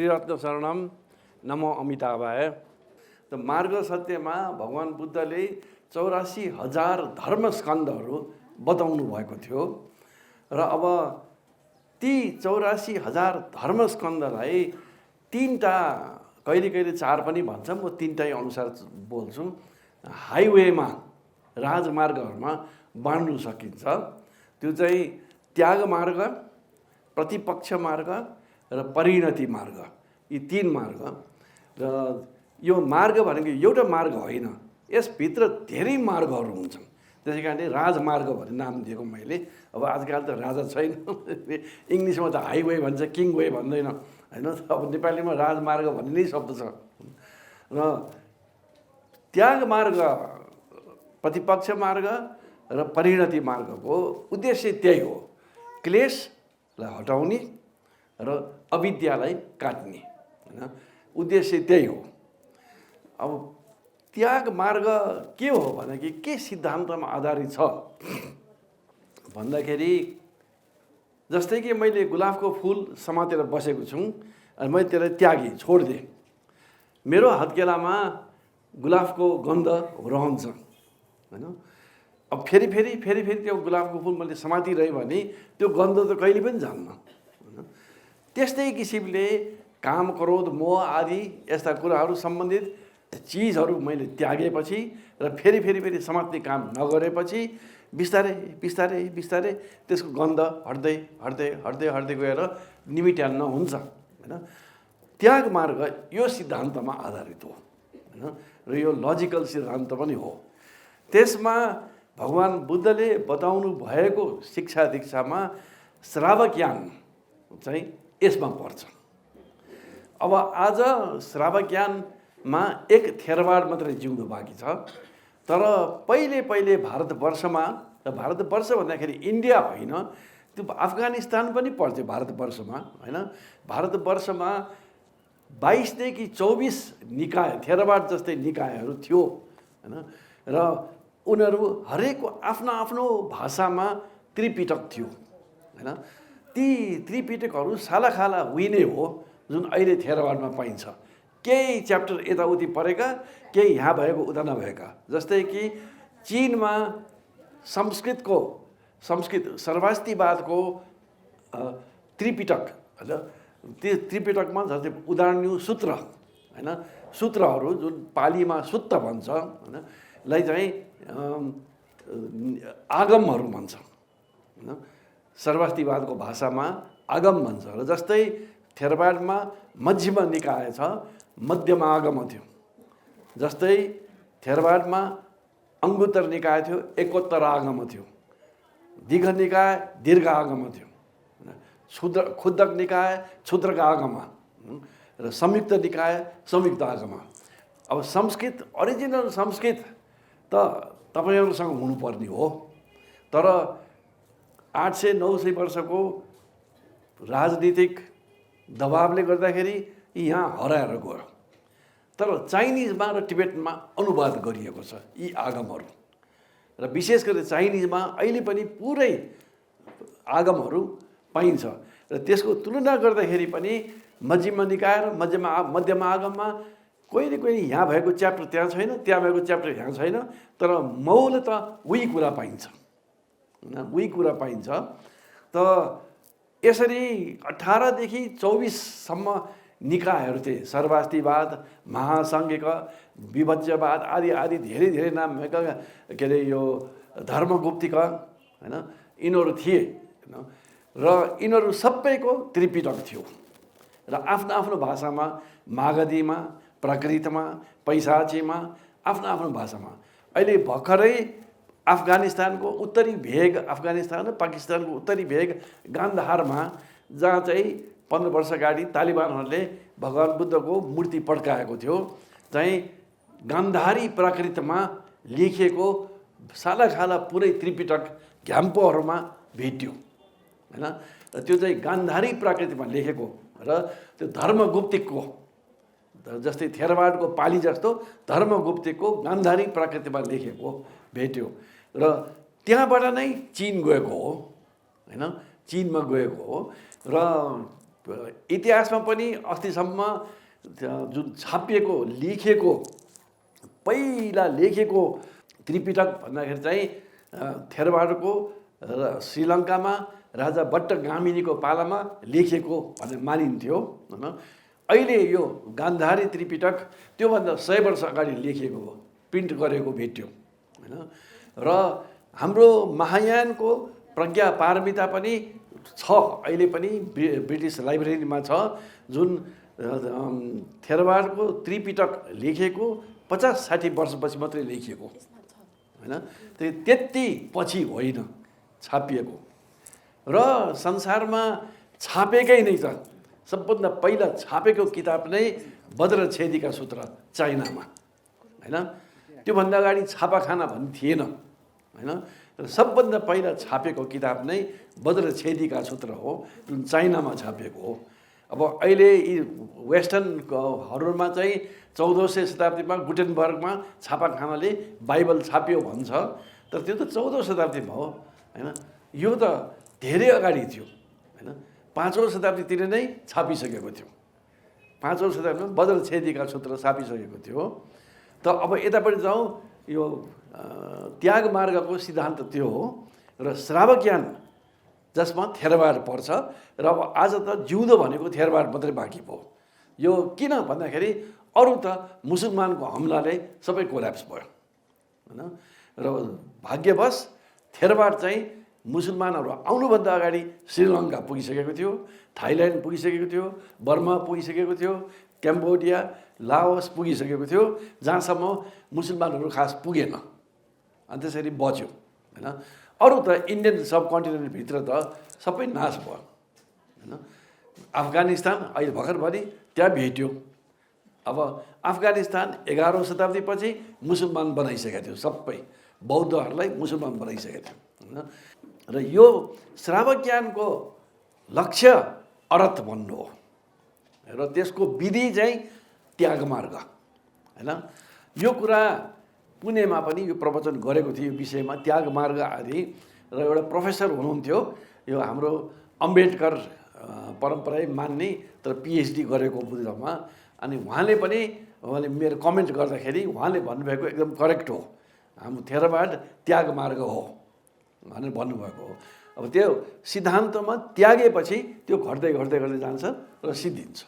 त्रिरत्न शरणम नमो अमिताभाय। त मार्ग सत्यमा भगवान बुद्धले 84,000 धर्मस्कन्धहरू बताउनु भएको थियो र अब ती 84,000 धर्मस्कन्धलाई तीनटा, कहिले कहिले चार पनि भन्छ, म तीनटै अनुसार बोल्छु, हाइवेमा राजमार्गहरूमा बाँड्नु सकिन्छ। त्यो चाहिँ त्याग मार्ग, प्रतिपक्ष मार्ग र परिणति मार्ग, यी तीन मार्ग। र यो मार्ग भनेको एउटा मार्ग होइन, यसभित्र धेरै मार्गहरू हुन्छन्। त्यसै कारणले राजमार्ग भन्ने नाम दिएको मैले। अब आजकल त राजा छैन, इङ्ग्लिसमा त हाइवे भन्छ, किङ वे भन्दैन होइन। अब नेपालीमा राजमार्ग भन्ने नै शब्द छ। र त्याग मार्ग, प्रतिपक्ष मार्ग र परिणति मार्गको उद्देश्य त्यही हो, क्लेशलाई हटाउने र अविद्यालाई काट्ने, होइन, उद्देश्य त्यही हो। अब त्याग मार्ग के हो भनेदेखि के सिद्धान्तमा आधारित छ भन्दाखेरि, जस्तै कि मैले गुलाबको फुल समातेर बसेको छु अनि मैले त्यसलाई त्यागेँ, छोडिदिएँ, मेरो हत्केलामा गुलाबको गन्ध रहन्छ, होइन। अब फेरि त्यो गुलाबको फुल मैले समातिरहेँ भने त्यो गन्ध त कहिले पनि जान्न, होइन। त्यस्तै किसिमले काम, क्रोध, मोह आदि यस्ता कुराहरू सम्बन्धित चिजहरू मैले त्यागेपछि र फेरि समात्ने काम नगरेपछि बिस्तारै त्यसको गन्ध हट्दै गएर निमिट्यान्न हुन्छ, होइन। त्याग मार्ग यो सिद्धान्तमा आधारित हो, होइन, र यो लजिकल सिद्धान्त पनि हो। त्यसमा भगवान बुद्धले बताउनु भएको शिक्षा दीक्षामा श्रावज्ञान चाहिँ यसमा पर्छ। अब आज श्रावज्ञानमा एक थेरवाड मात्रै जिउँदो बाँकी छ। तर पहिले भारतवर्षमा, र भारतवर्ष भन्दाखेरि इन्डिया होइन, त्यो अफगानिस्तान पनि पर्थ्यो भारतवर्षमा, होइन। भारतवर्षमा 22 देखि 24 निकाय, थेरवाड जस्तै निकायहरू थियो, होइन। र उनीहरू हरेकको आफ्नो आफ्नो भाषामा त्रिपिटक थियो, होइन। ती त्रिपिटकहरू सालाखाला उही हो जुन अहिले थेरवाडमा पाइन्छ। केही च्याप्टर यताउति परेका, केही यहाँ भएको उता नभएका। जस्तै कि चीनमा संस्कृत सर्वास्तिवादको त्रिपिटक, होइन, त्यो त्रिपिटकमा जस्तै उदाहरणीय सूत्र, होइन, सूत्रहरू जुन पालीमा सुत्त भन्छ, होइन, लाई चाहिँ आगमहरू भन्छ, होइन। सर्वास्तिवादको भाषामा आगम भन्छ। र जस्तै थेरवाडमा मध्यम निकाय छ, मध्यम आगम थियो। जस्तै थेरवाडमा अङ्गुत्तर निकाय थियो, एकोत्तर आगम थियो। दीर्घ निकाय दीर्घ आगम थियो, क्षुद्रक निकाय क्षुद्रक आगम, र संयुक्त निकाय संयुक्त आगम। अब संस्कृत, ओरिजिनल संस्कृत त तपाईँहरूसँग हुनुपर्ने हो, तर 800-900 वर्षको राजनीतिक दबावले गर्दाखेरि यहाँ हराएर गयो। तर चाइनिजमा र टिबेटमा अनुवाद गरिएको छ यी आगमहरू, र विशेष गरी चाइनिजमा अहिले पनि पुरै आगमहरू पाइन्छ। र त्यसको तुलना गर्दाखेरि पनि मध्यम निकाय र मध्यम आगममा कोही यहाँ भएको च्याप्टर त्यहाँ छैन, त्यहाँ भएको च्याप्टर यहाँ छैन, तर मौल त उही कुरा पाइन्छ, उही कुरा पाइन्छ। त यसरी 18 देखि 24सम्म निकायहरू थिए। सर्वास्तिवाद, महासाङ्घिक, विभज्यवाद आदि धेरै नाम भएका, के अरे यो धर्मगुप्तिक, होइन, यिनीहरू थिए, होइन। र यिनीहरू सबैको त्रिपिटक थियो र आफ्नो भाषामा, मागधीमा, प्राकृतमा, पैसाचीमा, आफ्नो भाषामा। अहिले भर्खरै अफगानिस्तानको उत्तरी भेग, अफगानिस्तान र पाकिस्तानको उत्तरी भेग गान्धारमा, जहाँ चाहिँ 15 वर्ष अगाडि तालिबानहरूले भगवान बुद्धको मूर्ति पड्काएको थियो, चाहिँ गान्धारी प्राकृतमा लेखिएको सालाखाला पुरै त्रिपिटक घ्याम्पोहरूमा भेट्यो, होइन। र त्यो चाहिँ गान्धारी प्राकृतमा लेखेको र त्यो धर्मगुप्तिकको, जस्तै थेरवाडको पाली जस्तो धर्मगुप्तिकको गान्धारी प्राकृतमा लेखेको भेट्यो। र त्यहाँबाट नै चीन गएको हो, होइन, चीनमा गएको हो। र इतिहासमा पनि अस्तिसम्म जुन छापिएको लेखेको पहिला लेखेको त्रिपिटक भन्दाखेरि चाहिँ थेरवाडको र श्रीलङ्कामा राजा बट्टगामिनीको पालामा लेखेको भनेर मानिन्थ्यो होइन। अहिले यो गान्धारी त्रिपिटक त्योभन्दा 100 वर्ष अगाडि लेखिएको हो, प्रिन्ट गरेको भेट्यो होइन। र हाम्रो महायानको प्रज्ञा पारमिता पनि छ, अहिले पनि ब्रिटिस लाइब्रेरीमा छ, जुन थेरवाडको त्रिपिटक लेखेको 50-60 वर्षपछि मात्रै लेखिएको होइन। त्यति पछि होइन छापिएको। र संसारमा छापेकै नै छ, सबभन्दा पहिला छापेको किताब नै वज्रछेदीका सूत्र चाइनामा होइन। त्योभन्दा अगाडि छापाखाना भन्ने थिएन होइन। सबभन्दा पहिला छापेको किताब नै वज्रछेदीका सूत्र हो, जुन चाइनामा छापिएको हो। अब अहिले यी वेस्टर्नहरूमा चाहिँ 1400 शताब्दीमा गुटेनबर्गमा छापाखानाले बाइबल छापियो भन्छ, तर त्यो त 14औं शताब्दीमा हो होइन। यो त धेरै अगाडि थियो होइन। 5औं शताब्दीतिर नै छापिसकेको थियो। 5औं शताब्दीमा वज्रछेदीका सूत्र छापिसकेको थियो। त अब यतापट्टि जाउँ, यो त्याग मार्गको सिद्धान्त त्यो हो र श्रावज्ञान जसमा थेरवाड पर्छ। र अब आज त जिउँदो भनेको थेरवाड मात्रै बाँकी भयो। यो किन भन्दाखेरि अरू त मुसलमानको हमलाले सबै कोल्याप्स भयो होइन। र भाग्यवश थेरवाड चाहिँ मुसलमानहरू आउनुभन्दा अगाडि श्रीलङ्का पुगिसकेको थियो, थाइल्यान्ड पुगिसकेको थियो, बर्मा पुगिसकेको थियो, क्याम्बोडिया, लाओस पुगिसकेको थियो, जहाँसम्म मुसलमानहरू खास पुगेन, अनि त्यसरी बच्यो होइन। अरू त इन्डियन सब कन्टिनेन्टभित्र त सबै नाश भयो होइन। अफगानिस्तान अहिले भर्खरभरि त्यहाँ भेट्यो। अब अफगानिस्तान 11औं शताब्दीपछि मुसलमान बनाइसकेको थियो, सबै बौद्धहरूलाई मुसलमान बनाइसकेको थियो होइन। र यो श्रावज्ञानको लक्ष्य अरथ भन्नु हो र त्यसको विधि चाहिँ त्यागमार्ग होइन। यो कुरा पुणेमा पनि यो प्रवचन गरेको थियो, यो विषयमा त्यागमार्ग आदि। र एउटा प्रोफेसर हुनुहुन्थ्यो, यो हाम्रो अम्बेडकर परम्परा मान्ने तर पिएचडी गरेको बुद्धमा। अनि उहाँले मेरो कमेन्ट गर्दाखेरि उहाँले भन्नुभएको एकदम करेक्ट हो, हाम्रो थेरवाड त्यागमार्ग हो भनेर भन्नुभएको हो। अब त्यो सिद्धान्तमा त्यागेपछि त्यो घट्दै घट्दै घट्दै जान्छ र सिद्धिन्छ।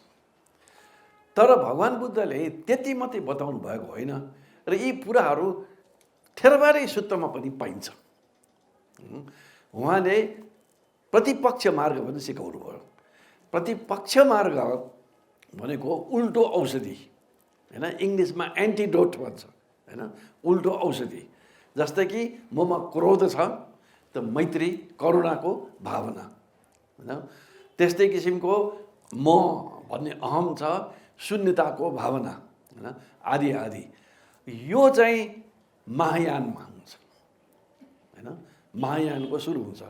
तर भगवान् बुद्धले त्यति मात्रै बताउनु भएको होइन, र यी कुराहरू थेरवाडै सूत्रमा पनि पाइन्छ। उहाँले प्रतिपक्ष मार्ग पनि सिकाउनु भयो। प्रतिपक्ष मार्ग भनेको उल्टो औषधि होइन, इङ्ग्लिसमा एन्टिडोट भन्छ होइन, उल्टो औषधि। जस्तै कि ममा क्रोध छ त मैत्री करुणाको भावना होइन, त्यस्तै किसिमको म भन्ने अहम छ, शून्यताको भावना होइन, आदि आदि। यो चाहिँ महायानमा हुन्छ होइन, महायानको सुरु हुन्छ।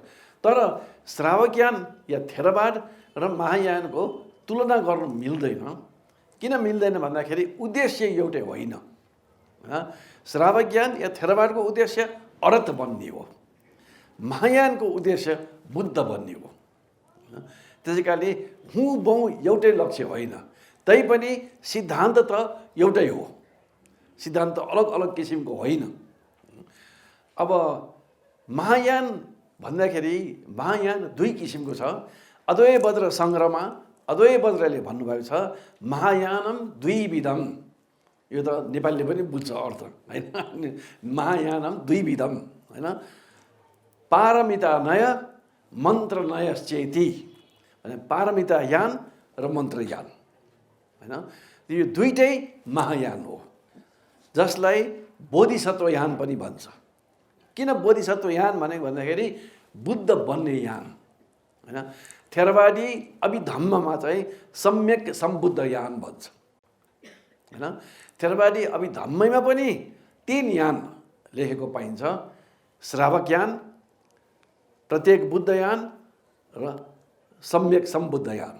तर श्रावज्ञान या थेरवाड र महायानको तुलना गर्नु मिल्दैन। किन मिल्दैन भन्दाखेरि उद्देश्य एउटै होइन। श्रावज्ञान या थेरवाडको उद्देश्य अरथ बन्ने हो, महायानको उद्देश्य बुद्ध बन्ने हो। त्यसै कारणले हुँ बहु एउटै लक्ष्य होइन, तैपनि सिद्धान्त त एउटै हो, सिद्धान्त अलग अलग किसिमको होइन। अब महायान भन्दाखेरि महायान 2 किसिमको छ। अद्वै वज्र सङ्ग्रहमा अद्वै वज्रले भन्नुभएको छ महायानम द्विविधम। यो त नेपालीले पनि बुझ्छ अर्थ होइन। महायानम द्विविधम होइन, पारमिता नय मन्त्र नयश्चेति होइन, पारमिता यान र मन्त्रयान होइन। यो दुईटै महायान हो, जसलाई बोधिसत्वयान पनि भन्छ। किन बोधिसत्वयान भनेको भन्दाखेरि बुद्ध बन्ने यान होइन। थेरवादी अभिधम्ममा चाहिँ सम्यक सम्बुद्ध यान भन्छ होइन। थेरवादी अभिधम्मैमा पनि 3 यान लेखेको पाइन्छ, श्रावज्ञान, प्रत्येक बुद्धयान र सम्यक सम्बुद्धयान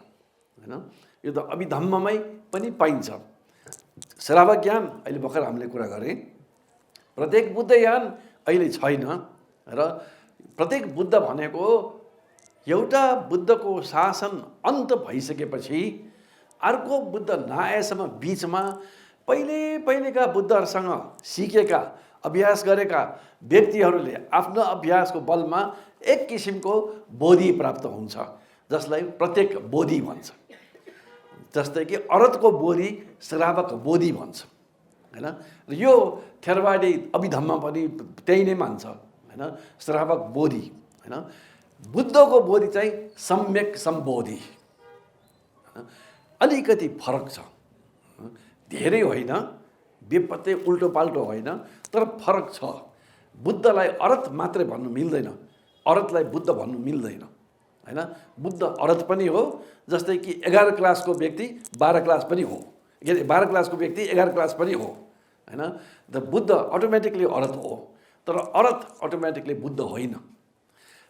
होइन। यो त अभिधम्ममै पनि पाइन्छ। श्रावज्ञान अहिले भर्खर हामीले कुरा गरेँ, प्रत्येक बुद्धयान अहिले छैन। र प्रत्येक बुद्ध भनेको एउटा बुद्धको शासन अन्त भइसकेपछि अर्को बुद्ध नआएसम्म बिचमा पहिलेका बुद्धहरूसँग सिकेका अभ्यास गरेका व्यक्तिहरूले आफ्नो अभ्यासको बलमा एक किसिमको बोधि प्राप्त हुन्छ, जसलाई प्रत्येक बोधि भन्छ। जस्तै कि अरतको बोधि श्रावक बोधि भन्छ, हैन। र यो थेरवादी अभिधम्म पनि त्यही नै मान्छ, हैन, श्रावक बोधि, हैन। बुद्धको बोधि चाहिँ सम्यक सम्बोधि, अलिकति फरक छ, धेरै होइन, बेपत्तै उल्टो पाल्टो होइन, तर फरक छ। बुद्धलाई अरत मात्रै भन्नु मिल्दैन, अरतलाई बुद्ध भन्नु मिल्दैन, हैन। बुद्ध अरत पनि हो, जस्तै कि 11 क्लासको व्यक्ति 12 क्लास पनि हो, 12 क्लासको व्यक्ति 11 क्लास पनि हो, हैन। द बुद्ध अटोमेटिकली अरत हो, तर अरत अटोमेटिकली बुद्ध होइन।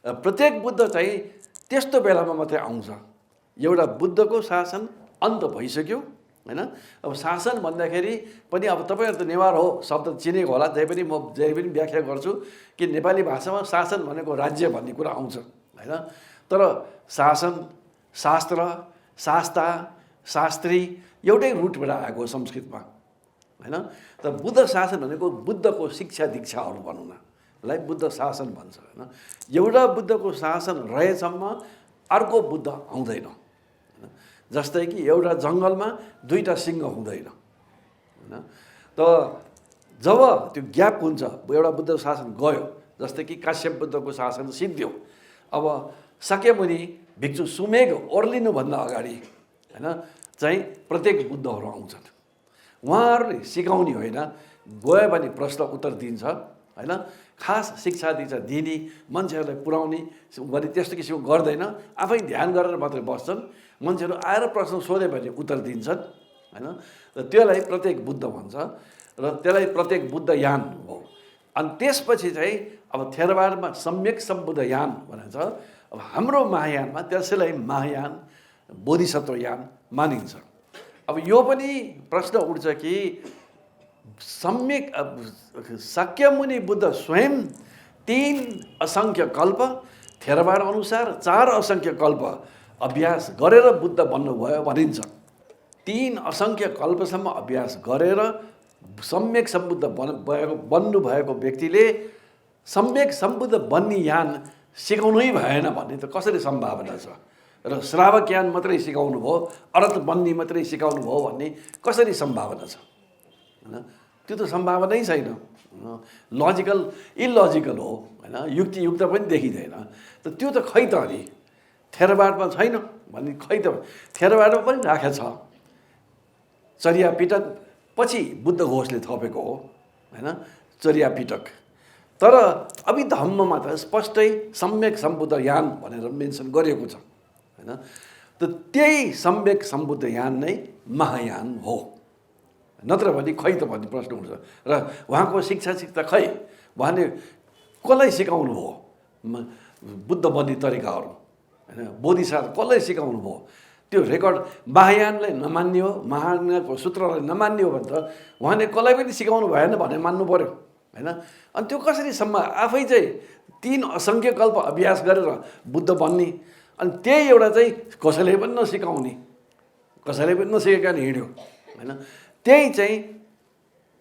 प्रत्येक बुद्ध चाहिँ त्यस्तो बेलामा मात्रै आउँछ। एउटा बुद्धको शासन अन्त भइसक्यो, हैन। अब शासन भन्दाखेरि पनि अब तपाईँहरू त नेवार हो, शब्द चिनेको होला, जहिले पनि व्याख्या गर्छु कि नेपाली भाषामा शासन भनेको राज्य भन्ने कुरा आउँछ, हैन। तर शासन, शास्त्र, शास्ता, शास्त्री एउटै रुटबाट आएको संस्कृतमा, हैन। त बुद्ध शासन भनेको बुद्धको शिक्षा दीक्षाहरू भनौँ न, लाई बुद्ध शासन भन्छ, हैन। एउटा बुद्धको शासन रहेसम्म अर्को बुद्ध आउँदैन। जस्तै कि एउटा जङ्गलमा 2टा सिंह हुँदैन, हैन। त जब त्यो ग्याप हुन्छ, एउटा बुद्ध शासन गयो, जस्तै कि काश्यप बुद्धको शासन सिद्धियो, अब शाक्यमुनि भिक्षु सुमेघ ओर्लिनुभन्दा अगाडि, हैन, चाहिँ प्रत्येक बुद्धहरू आउँछन्। उहाँहरूले सिकाउने होइन, गयो भने प्रश्न उत्तर दिन्छ, हैन। खास शिक्षा दीक्षा दिने, मान्छेहरूलाई पुर्याउने भने त्यस्तो किसिमको गर्दैन, आफै ध्यान गरेर मात्रै बस्छन्। मान्छेहरू आएर प्रश्न सोध्यो भने उत्तर दिन्छन्, हैन। र त्यसलाई प्रत्येक बुद्ध भन्छ, र त्यसलाई प्रत्येक बुद्धयान हो। अनि त्यसपछि चाहिँ अब थेरवादमा सम्यक सम्बुद्धयान भनिन्छ। अब हाम्रो महायानमा त्यसैलाई महायान बोधिसत्वयान मानिन्छ। अब यो पनि प्रश्न उठ्छ कि सम्यक शाक्यमुनि बुद्ध स्वयं 3 असङ्ख्य कल्प, थेरवाद अनुसार 4 असङ्ख्य कल्प अभ्यास गरेर बुद्ध बन्नुभयो भनिन्छ। 3 असङ्ख्य कल्पसम्म अभ्यास गरेर सम्यक सम्बुद्ध बन्नुभएको व्यक्तिले सम्यक सम्बुद्ध बन्ने यान सिकाउनै भएन भन्ने त कसरी सम्भावना छ? र श्रावक यान मात्रै सिकाउनु भयो, अरत बन्ने मात्रै सिकाउनु भयो भन्ने कसरी सम्भावना छ? हैन, त्यो त सम्भावनै छैन। लजिकल इलोजिकल हो, हैन, युक्तियुक्त पनि देखिँदैन। त त्यो त खै त अनि थेरवादमा छैन भन्ने खै त थेरवादमा पनि राखेको छ। चर्या पिटक पछि बुद्ध घोषले थपेको हो, हैन, चर्या पिटक। तर अभिधम्ममा त स्पष्टै सम्यक सम्बुद्ध यान भनेर मेन्सन गरिएको छ, हैन। त त्यही सम्यक सम्बुद्ध यान नै महायान हो, नत्र भने खै त भन्ने प्रश्न उठ्छ। र उहाँको शिक्षा खै, उहाँले कसलाई सिकाउनु भयो बुद्ध बन्ने तरिकाहरू, हैन, बोधिसत्व कसलाई सिकाउनु भयो? त्यो रेकर्ड महायानलाई नमान्ने हो, महायानको सूत्रलाई नमान्ने हो भने त उहाँले कसलाई पनि सिकाउनु भएन भने मान्नु पर्यो, हैन। अनि त्यो कसरी आफै चाहिँ 3 असङ्ख्य कल्प अभ्यास गरेर बुद्ध बन्ने, अनि त्यही एउटा चाहिँ कसैले पनि नसिकाउने, कसैले पनि नसिकेका हिँड्यो, हैन। त्यही चाहिँ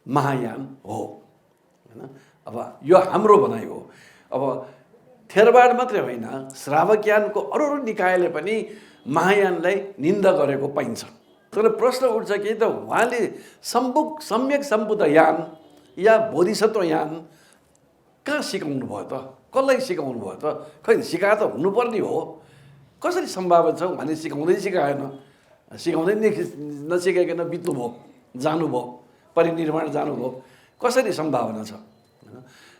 महायान हो, हैन। अब यो हाम्रो भनाइ हो। अब थेरवाद मात्रै होइन, श्रावकयानको अरू निकायले पनि महायानलाई निन्दा गरेको पाइन्छ। तर प्रश्न उठ्छ कि त उहाँले सम्यक सम्बुद्ध यान या बोधिसत्व यान कहाँ सिकाउनु भयो त? कसलाई सिकाउनु भयो त? खै सिकाए त हुनुपर्ने हो। कसरी सम्भावना छ उहाँले सिकाएन, सिकाउँदै नसिकाइकन बित्नुभयो, जानुभयो, परिनिर्वाण जानुभयो, कसरी सम्भावना छ?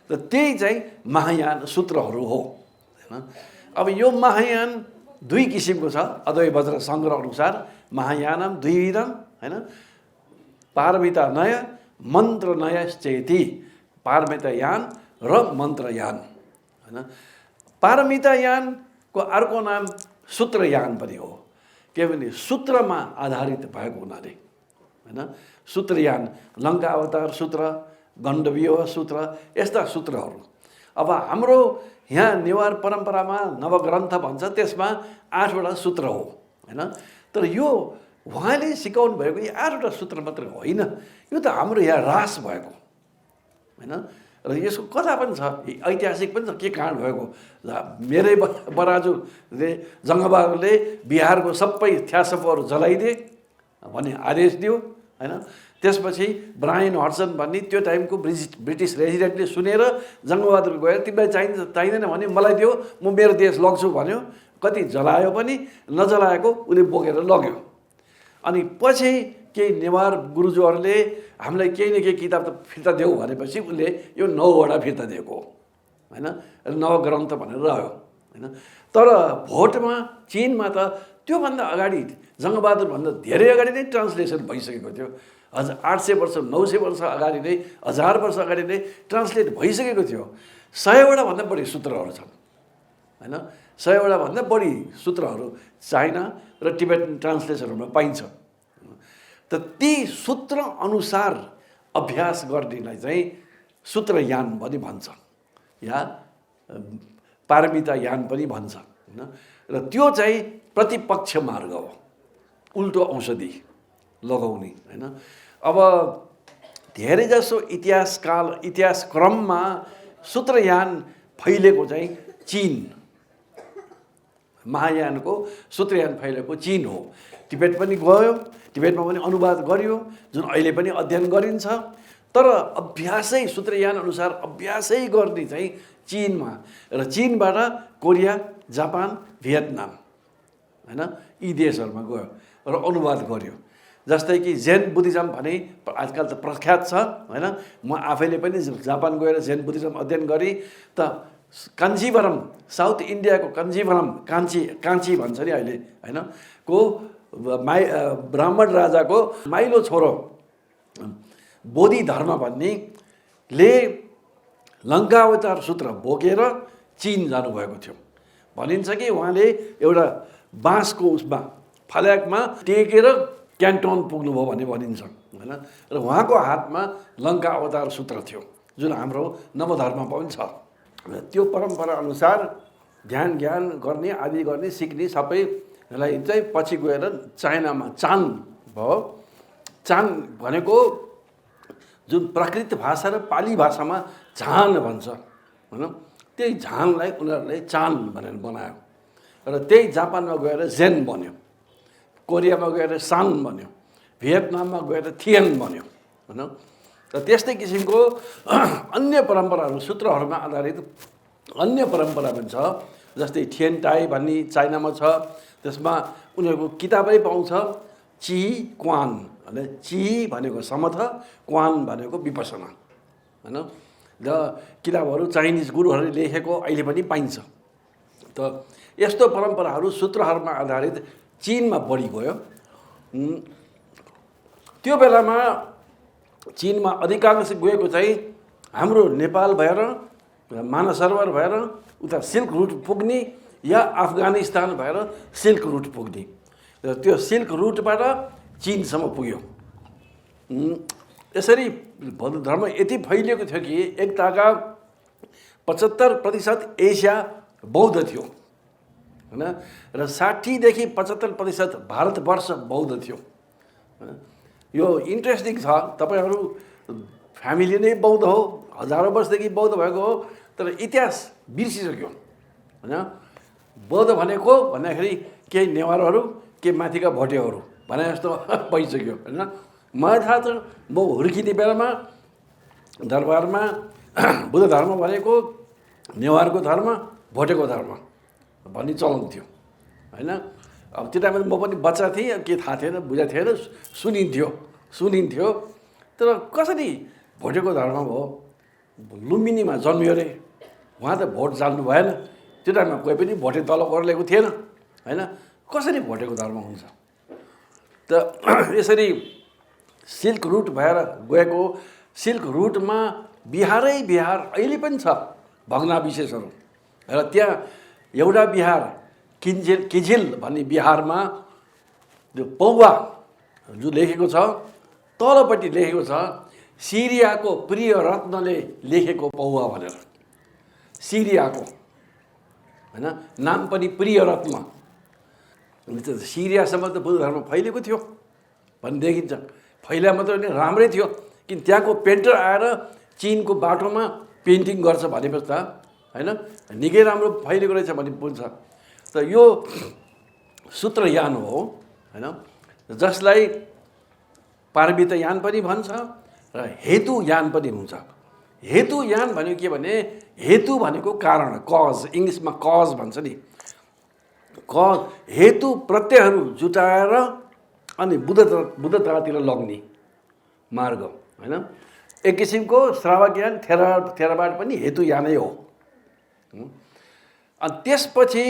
त त्यही चाहिँ महायान सूत्रहरू हो, हैन। अब यो महायान 2 किसिमको छ। अद्वैत वज्र सङ्ग्रह अनुसार महायानम द्विविधम, हैन। पारमिता नय, मन्त्र नय चेति। पारमिता यान र मन्त्रयान, हैन। पारमिता यानको अर्को नाम सूत्रयान पनि हो, किनभने सूत्रमा आधारित भएको हुनाले, हैन। सूत्रयान, लङ्का अवतार सूत्र, गण्डव्यूह सूत्र, यस्ता सूत्रहरू। अब हाम्रो यहाँ नेवार परम्परामा नवग्रन्थ भन्छ, त्यसमा 8वटा सूत्र हो होइन। तर यो उहाँले सिकाउनु भएको यो 8वटा सूत्र मात्रै होइन, यो त हाम्रो यहाँ ह्रास भएको होइन। र यसको कथा पनि छ, ऐतिहासिक पनि छ, के काण्ड भएको। मेरै बराजुले जङ्गबहादुरले बिहारको सबै थ्यासपहरू जलाइदिए भन्ने आदेश दियो होइन। त्यसपछि ब्रायन हड्सन भन्ने त्यो टाइमको ब्रिटिस रेजिडेन्टले सुनेर जङ्गबहादुर गएर तिमीलाई चाहिँदैन भने मलाई दियो, म मेरो देश लग्छु भन्यो। कति जलायो पनि, नजलाएको उसले बोकेर लग्यो। अनि पछि केही नेवार गुरुजूहरूले हामीलाई केही न केही किताब त फिर्ता देऊ भनेपछि उसले यो 9वटा फिर्ता दिएको होइन, नवग्रन्थ भनेर रह्यो होइन। तर भोटमा चिनमा त त्योभन्दा अगाडि जङ्गबहादुरभन्दा धेरै अगाडि नै ट्रान्सलेसन भइसकेको थियो। 800 वर्ष 900 वर्ष अगाडि नै, 1000 वर्ष अगाडि नै ट्रान्सलेट भइसकेको थियो। 100वटा भन्दा बढी सूत्रहरू छन् होइन। 100वटा भन्दा बढी सूत्रहरू चाइना र टिबेटन ट्रान्सलेसनहरूमा पाइन्छ। त ती सूत्र अनुसार अभ्यास गर्नेलाई चाहिँ सूत्रयान पनि भन्छ या पारमितायान पनि भन्छ होइन। र त्यो चाहिँ प्रतिपक्ष मार्ग हो, उल्टो औषधि लगाउने होइन। अब धेरैजसो इतिहास क्रममा सूत्रयान फैलेको चाहिँ चीन, महायानको सूत्रयान फैलेको चीन हो। टिबेट पनि गयो, टिबेटमा पनि अनुवाद गरियो, जुन अहिले पनि अध्ययन गरिन्छ। तर अभ्यासै सूत्रयान अनुसार अभ्यासै गर्ने चाहिँ चीनमा, र चीनबाट कोरिया, जापान, भियतनाम होइन, यी देशहरूमा गयो र अनुवाद गर्यो। जस्तै कि जेन बुद्धिज्म भने आजकल त प्रख्यात छ होइन। म आफैले पनि जापान गएर जेन बुद्धिज्म अध्ययन गरेँ। त काञ्चीवरम, साउथ इन्डियाको काञ्ची भन्छ नि अहिले होइन, को ब्राह्मण राजाको माइलो छोरो बोधि धर्म भन्नेले लङ्कावतार सूत्र बोकेर चीन जानुभएको थियो। भनिन्छ कि उहाँले एउटा बाँसको उसमा फल्याकमा टेकेर क्यान्टोन पुग्नुभयो भन्ने भनिन्छ होइन। र उहाँको हातमा लङ्का अवतार सूत्र थियो, जुन हाम्रो नवधर्ममा पनि छ। र त्यो परम्परा अनुसार ध्यान ज्ञान गर्ने, आदि गर्ने, सिक्ने सबैलाई चाहिँ पछि गएर चाइनामा चान भयो। चान भनेको जुन प्राकृत भाषा र पाली भाषामा झान भन्छ होइन, त्यही झानलाई उनीहरूले चान भनेर बनायो। र त्यही जापानमा गएर जेन बन्यो, कोरियामा गएर सान बन्यो, भियतनाममा गएर थिएन बन्यो होइन। र त्यस्तै किसिमको अन्य परम्पराहरू, सूत्रहरूमा आधारित अन्य परम्परा पनि छ। जस्तै थिएन टाई भन्ने चाइनामा छ, त्यसमा उनीहरूको किताबै पाउँछ। ची क्वान भने, ची भनेको समथ, क्वान भनेको विपसना होइन। र किताबहरू चाइनिज गुरुहरूले लेखेको अहिले पनि पाइन्छ। त यस्तो परम्पराहरू सूत्रहरूमा आधारित चीनमा बढी गयो। त्यो बेलामा चीनमा अधिकांश गएको चाहिँ हाम्रो नेपाल भएर, मानसरोवर भएर उता सिल्क रुट पुग्ने, या अफगानिस्तान भएर सिल्क रुट पुग्ने। र त्यो सिल्क रुटबाट चीनसम्म पुग्यो। यसरी बौद्ध धर्म यति फैलिएको थियो कि एकताका 75% एसिया बौद्ध थियो होइन। र 60 देखि 75% भारतवर्ष बौद्ध थियो। यो इन्ट्रेस्टिङ छ। तपाईँहरू फ्यामिली नै बौद्ध हो, हजारौँ वर्षदेखि बौद्ध भएको हो, तर इतिहास बिर्सिसक्यो होइन। बौद्ध भनेको भन्दाखेरि केही नेवारहरू, के माथिका भोटेहरू भने जस्तो भइसक्यो होइन। मलाई थाहा छ, म हुर्किने बेलामा दरबारमा बुद्ध धर्म भनेको नेवारको धर्म, भोटेको धर्म भन्ने चलन थियो होइन। अब त्यो टाइममा म पनि बच्चा थिएँ, के थाहा थिएन, बुझा थिएन, सुनिन्थ्यो। तर कसरी भोटेको धर्म भयो? लुम्बिनीमा जन्मियो अरे, उहाँ त भोट जान्नु भएन। त्यो टाइममा कोही पनि भोटे तल ओर्लेको थिएन होइन। कसरी भोटेको धर्म हुन्छ? त यसरी सिल्क रुट भएर गएको, सिल्क रुटमा बिहारै बिहार अहिले पनि छ, भग्नाविशेषहरू। र त्यहाँ एउटा बिहार किझिल भन्ने बिहारमा जो पौवा जो लेखेको छ, तलपट्टि लेखेको छ सिरियाको प्रिय रत्नले लेखेको पौवा भनेर। सिरियाको हैन, नाम पनि प्रिय रत्न। सिरियासम्म त बुद्ध धर्म फैलेको थियो भन्ने देखिन्छ। फैला मात्र होइन, राम्रै थियो, किन त्यहाँको पेन्टर आएर चिनको बाटोमा पेन्टिङ गर्छ भनेपछि त हैन निकै राम्रो फैलेको रहेछ भन्ने बुझ्छ। त यो सूत्रयान हो हैन, जसलाई पार्वितयान पनि भन्छ र हेतुयान पनि हुन्छ। हेतुयान भनेको के भने, हेतु भनेको कारण, कज, इङ्ग्लिसमा कज भन्छ नि। कज हेतु प्रत्ययहरू जुटाएर अनि बुद्धतातिर लग्ने मार्ग हैन। एक किसिमको श्रावकयान थेरावाद पनि हेतुयानै हो। अनि त्यसपछि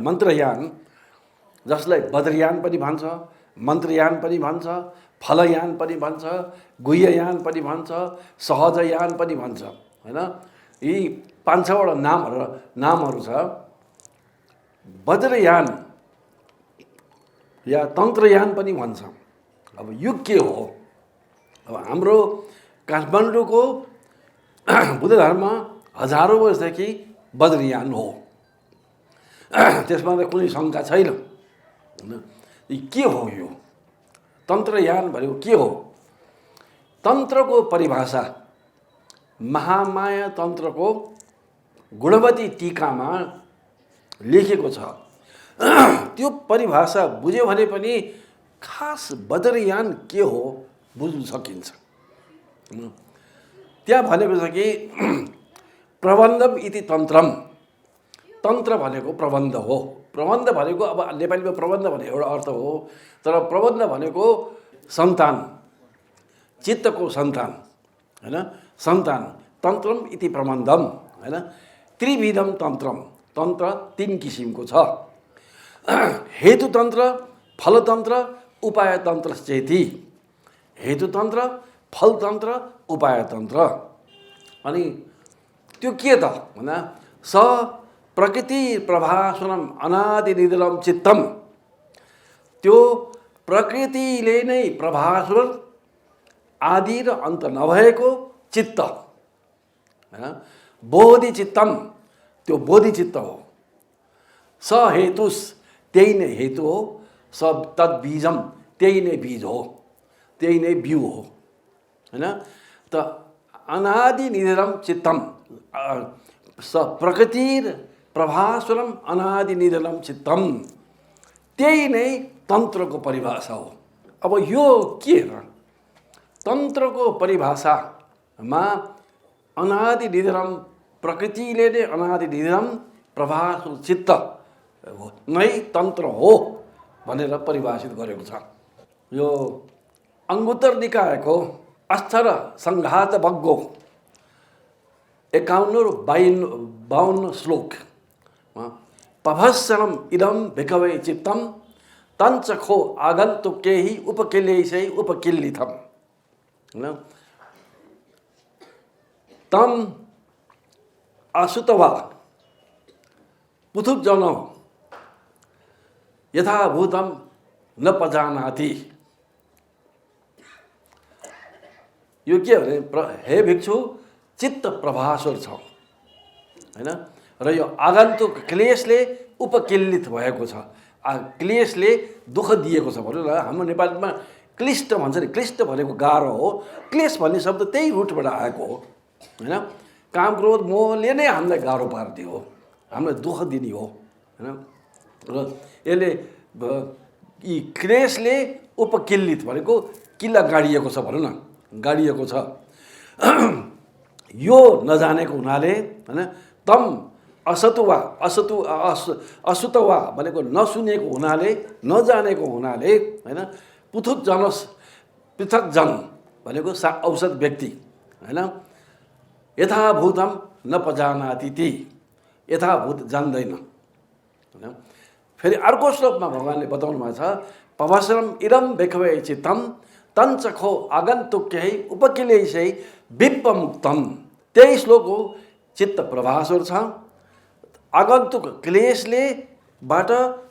मन्त्रयान, जसलाई वज्रयान पनि भन्छ, मन्त्रयान पनि भन्छ, फलयान पनि भन्छ, गुह्ययान पनि भन्छ, सहजयान पनि भन्छ हैन। यी 5-6वटा नामहरू छ। वज्रयान या तन्त्रयान पनि भन्छ। अब यो के हो? अब हाम्रो काठमाडौँको बुद्ध धर्म हजारौँ वर्षदेखि वज्रयान हो, त्यसमा त कुनै शङ्का छैन। के हो यो तन्त्रयान भनेको? के हो? तन्त्रको परिभाषा महामाया तन्त्रको गुणवती टीकामा लेखेको छ। त्यो परिभाषा बुझ्यो भने पनि खास वज्रयान के हो बुझ्न सकिन्छ। त्यहाँ भनेको छ कि प्रबन्धम इति तन्त्रम, तन्त्र भनेको प्रबन्ध हो। प्रबन्ध भनेको अब नेपालीमा प्रबन्ध भने एउटा अर्थ हो, तर प्रबन्ध भनेको सन्तान, चित्तको सन्तान हैन, सन्तान। तन्त्रम इति प्रबन्धम हैन। त्रिविधम तन्त्रम, तन्त्र 3 किसिमको छ। हेतुतन्त्र, फलतन्त्र, उपायतन्त्र चेति। हेतुतन्त्र, फलतन्त्र, उपायतन्त्र। अनि त्यो के त भन्दा, स प्रकृति प्रभासुरम अनादिनिधनम चित्तम। त्यो प्रकृतिले नै प्रभासुर, आदि र अन्त नभएको चित्त हैन, बोधि चित्तम, त्यो बोधि चित्त हो। स हेतुस, त्यही नै हेतु हो। स तद् बीजम, त्यही नै बीज हो, त्यही नै बिउ हो हैन। त अनादि निधनम चित्तम, स प्रकृतिर प्रभासुरम अनादि निधनम चित्तम, त्यही नै तन्त्रको परिभाषा हो। अब यो के र तन्त्रको परिभाषामा अनादि निधनम, प्रकृतिले नै अनादि निधनम प्रभासुर चित्त नै तन्त्र हो भनेर परिभाषित गरेको छ। यो अङ्गुत्तर निकायको अक्षर सङ्घात भग्गो 51 र 52 श्लोक, पभस्सरम इदम भिकवे चित्तम तञ्चखो आगन्तुकेहि उपकिलेशै उपकिल्लितम। तम असुतवा पुथुजन यथाभूतम न पजानाति। यो के भने, हे भिक्षु, चित्त प्रभासुर छ हैन, र यो आगन्तुक क्लेशले उपकिल्लित भएको छ। क्लेशले दुःख दिएको छ भनौँ न। हाम्रो नेपालीमा क्लिष्ट भन्छ नि, क्लिष्ट भनेको गाह्रो हो। क्लेश भन्ने शब्द त्यही रुटबाट आएको हो हैन। काम क्रोध मोहले नै हामीलाई गाह्रो पार्दियो हो, हामीलाई दुःख दिने हो हैन। र यसले यी क्लेशले उपकिल्लित भनेको किल्ला गाडिएको छ भनौँ न, गाडिएको छ। यो नजानेको हुनाले हैन, तम असतुवा, असुतवा भनेको नसुनेको हुनाले, नजानेको हुनाले हैन, पृथक जन भनेको औसत व्यक्ति हैन, यथाभूतम न पजानाति, ती यथाभूत जान्दैन हैन। फेरि अर्को श्लोकमा भगवानले बताउनु भएको छ, पवस्रम इदम भिकवे चित्तम तञ्चखो आगन्तुक्यै उपकिलेशै विप्पमुक्तम। त्यही श्लोक हो। चित्त प्रभासुर छ, आगन्तुक क्लेशले बाट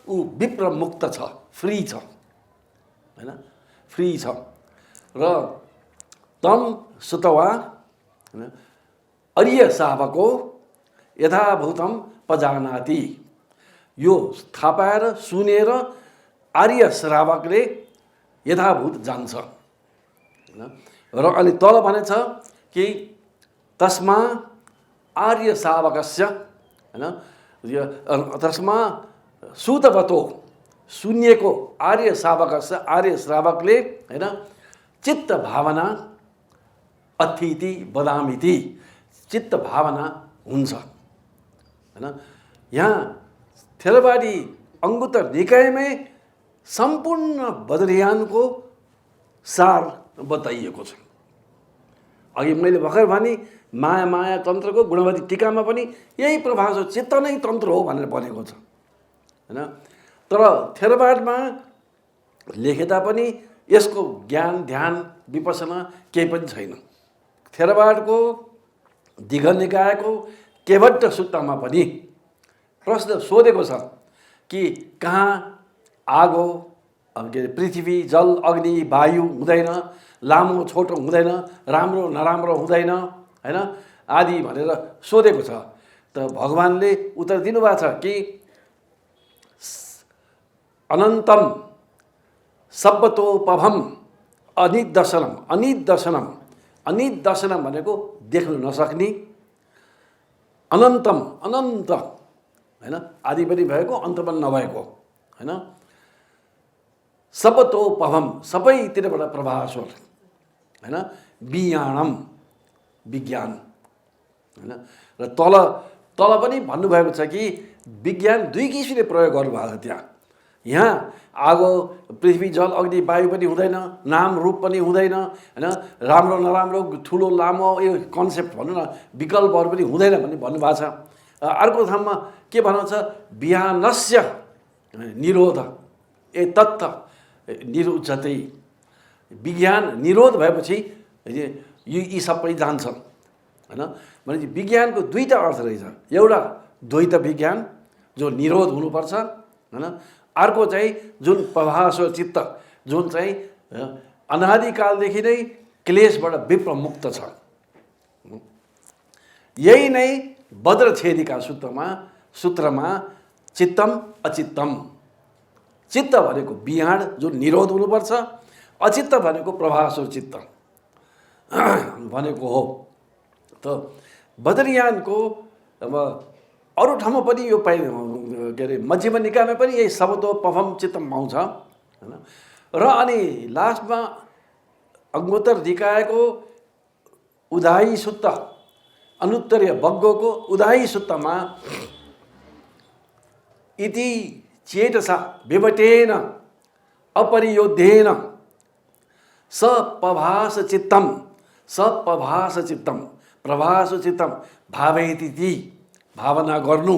ऊ विप्र मुक्त छ, फ्री छ हैन, फ्री छ। र तम सुतवा हैन, अरिय शावको यथाभूतं पजानाति। यो थाहा पाएर सुनेर आर्य श्रावकले यथाभूत जान्छ हैन। र अलि तल भनेछ कि तस्मा आर्य श्रावकस्य हैन, तस्मा सुतवतो, सुनिएको आर्य श्रावकस्य, आर्य श्रावकले हैन, चित्त भावना अथिति वदामिति, चित्त भावना हुन्छ हैन। यहाँ थेरवादी अंगुत्तर निकायमै सम्पूर्ण बद्रियानको सार बताइएको छ। अघि मैले भर्खर भने माया माया तन्त्रको गुणवती टीकामा पनि यही प्रभाव छ, चित्त नै तन्त्र हो भनेर भनेको छ हैन। तर थेरवादमा लेखे तापनि यसको ज्ञान ध्यान विपसना केही पनि छैन। थेरवादको दिघ निकायको केवट सूत्रमा पनि प्रश्न सोधेको छ कि कहाँ आगो, पृथ्वी, जल, अग्नि, वायु हुँदैन, लामो छोटो हुँदैन, राम्रो नराम्रो हुँदैन हैन आदि भनेर सोधेको छ। त भगवानले उत्तर दिनुभएको छ कि अनन्तम सब्बतोपभम अनिदर्शनम। अनिदर्शनम, अनिदर्शनम भनेको देख्न नसक्ने, अनन्तम अनन्त हैन, आदि पनि भएको अन्त पनि नभएको हैन। सब्बतोपभम, सबैतिरबाट प्रभावस्वर हैन, विज्ञानम, विज्ञान हैन। र तल तल पनि भन्नुभएको छ कि विज्ञान दुई किसिमले प्रयोग गर्नुभएको छ त्यहाँ। यहाँ आगो, पृथ्वी, जल, अग्नि, वायु पनि हुँदैन, नाम रूप पनि हुँदैन हैन, राम्रो नराम्रो, ठुलो लामो यो कन्सेप्ट भनौँ न, विकल्पहरू पनि हुँदैन भन्ने भन्नुभएको छ। अर्को ठाउँमा के भन्नुहुन्छ, विज्ञानस्य निरोध ए तत्त्व निरुद्धते। विज्ञान निरोध भएपछि यी सबै जान्छ हैन। भनेपछि विज्ञानको दुईटा अर्थ रहेछ, एउटा द्वैत विज्ञान जो निरोध हुनुपर्छ हैन, अर्को चाहिँ जुन प्रभावस्वर चित्त जुन चाहिँ अनादिकालदेखि नै क्लेशबाट विप्रमुक्त छ। यही नै वज्रछेदिका सूत्रमा चित्तम अचित्तम, चित्त भनेको विज्ञान जुन निरोध हुनुपर्छ, अचित्त भनेको प्रभावस्वर चित्त भनेको हो। त बद्रियानको अब अरू ठाउँमा पनि यो के अरे मध्यम निकायमा पनि यही सबतोपभम चित्तम आउँछ हैन। र अनि लास्टमा अग्निहोत्र निकायको उदायी सूत्र, अनुत्तरीय बग्गोको उदायी सूत्रमा इति चेतसा विवटेन अपरियोध्येन सपभास चित्तम, सपभास चित्तम, प्रभास चित्तम भावयति, भावना गर्नु,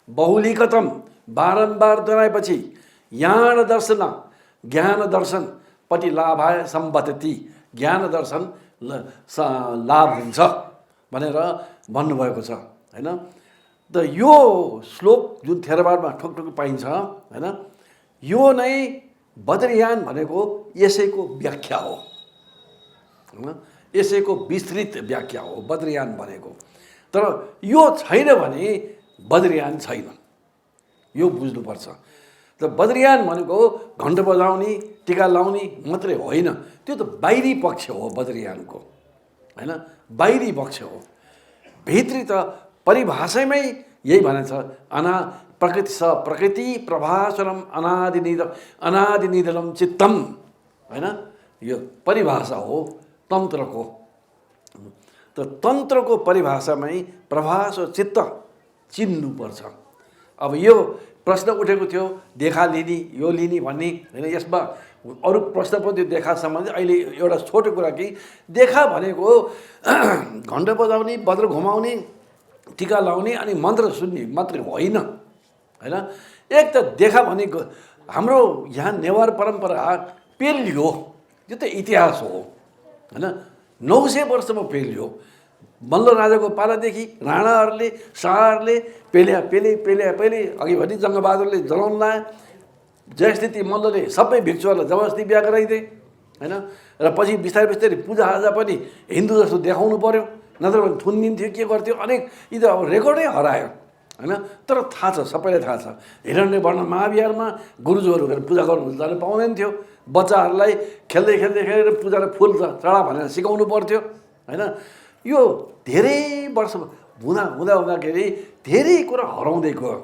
बहुलीकतम, बारम्बार दोहोऱ्याएपछि ज्ञान दर्शन, ज्ञान दर्शन पट्टि लाभाय सम्बद्धति, ज्ञान दर्शन लाभ हुन्छ भनेर भन्नुभएको छ हैन। त यो श्लोक जुन थेरवादमा ठोकठोक पाइन्छ हैन, यो नै बद्रियान भनेको यसैको व्याख्या हो हैन, यसैको विस्तृत व्याख्या हो बद्रियान भनेको। तर यो छैन भने बद्रियान छैन, यो बुझ्नुपर्छ। त बद्रियान भनेको घण्ट बजाउने, टीका लाउने मात्रै होइन, त्यो त बाहिरी पक्ष हो बद्रियानको हैन, बाहिरी पक्ष हो। भित्री त परिभाषामै यही भनेछ, प्रकृति स प्रकृति प्रभास्वरम अनादिनिधनम चित्तम हैन, यो परिभाषा हो तन्त्रको। त तन्त्रको परिभाषामै प्रभास र चित्त चिन्नुपर्छ। अब यो प्रश्न उठेको थियो देखा लिने, यो लिने भन्ने हैन, यसमा अरू प्रश्न पनि थियो देखा सम्बन्धी। अहिले एउटा छोटो कुरा कि देखा भनेको घण्ट बजाउने, बज्र घुमाउने, टीका लाउने अनि मन्त्र सुन्ने मात्रै होइन हैन। एक त देखा भनेको हाम्रो यहाँ नेवार परम्परा पेलियो, यो त इतिहास हो हैन, 900 वर्षमा पेलियो। मल्ल राजाको पालादेखि राणाहरूले, शाहहरूले पेले अघि भने जङ्गबहादुरले जलाउन लाए, जयस्थिति मल्लले सबै भिक्षुहरूलाई जबरजस्ती बिहा गराइदिए हैन। र पछि बिस्तारै बिस्तारै पूजाआजा पनि हिन्दू जस्तो देखाउनु पर्यो, नत्र भने थुनिदिन्थ्यो, के गर्थ्यो, अनेक यी त अब रेकर्डै हरायो होइन। तर थाहा छ, सबैलाई थाहा छ, हिरण्यवर्ण महाविहारमा गुरुजोहरू गएर पूजा गर्नु जानु पाउँदैन थियो। बच्चाहरूलाई खेल्दै खेल्दै खेलेर पूजाले फुल चढा भनेर सिकाउनु पर्थ्यो होइन। यो धेरै वर्ष हुँदाखेरि धेरै कुरा हराउँदै गयो।